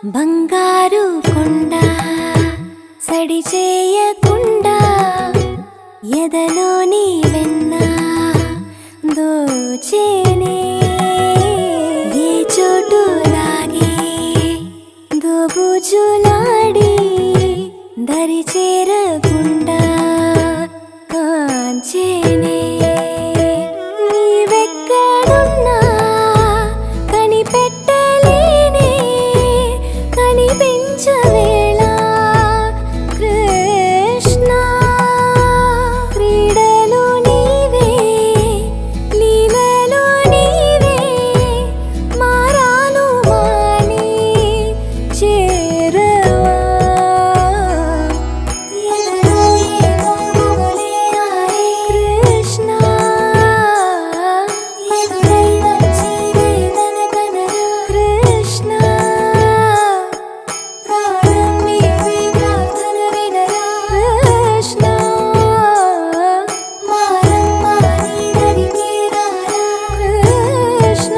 బంగారు కొండ సడి చేయకుండా ఎదలోని వెన్న దోచేనే ఏ చోటు లాగే దోబుజులాడి దరి చేరకుండా కాంచేనే నీవెక్కడున్నా కనిపెట్టలేనే కనిపించవేళ కృష్ణ క్రీడలు నీవే లీలలు నీవే మారాను మాని చేరవా ఎదలో ఏదో గుబులే ఆరే కృష్ణ ఎదురై వచ్చి వేదన కనరా కృష్ణ ప్రాణం నీవే ప్రార్థన వినరా కృష్ణ మారమ్మా నీ దరికి రారా కృష్ణ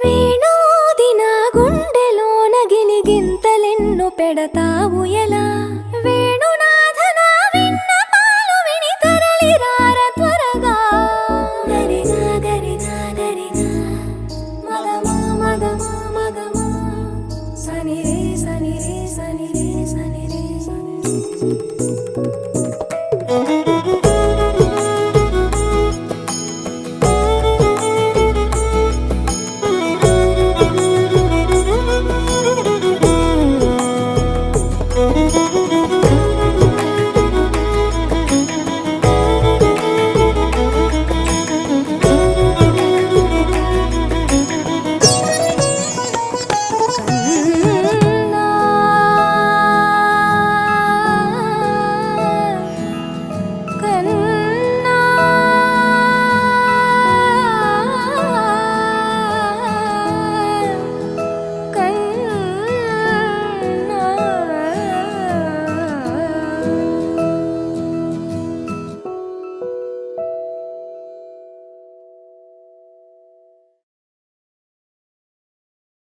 వేణోది నా గుండెలోన గిలిగింతలెన్ను పెడతావు ఎలా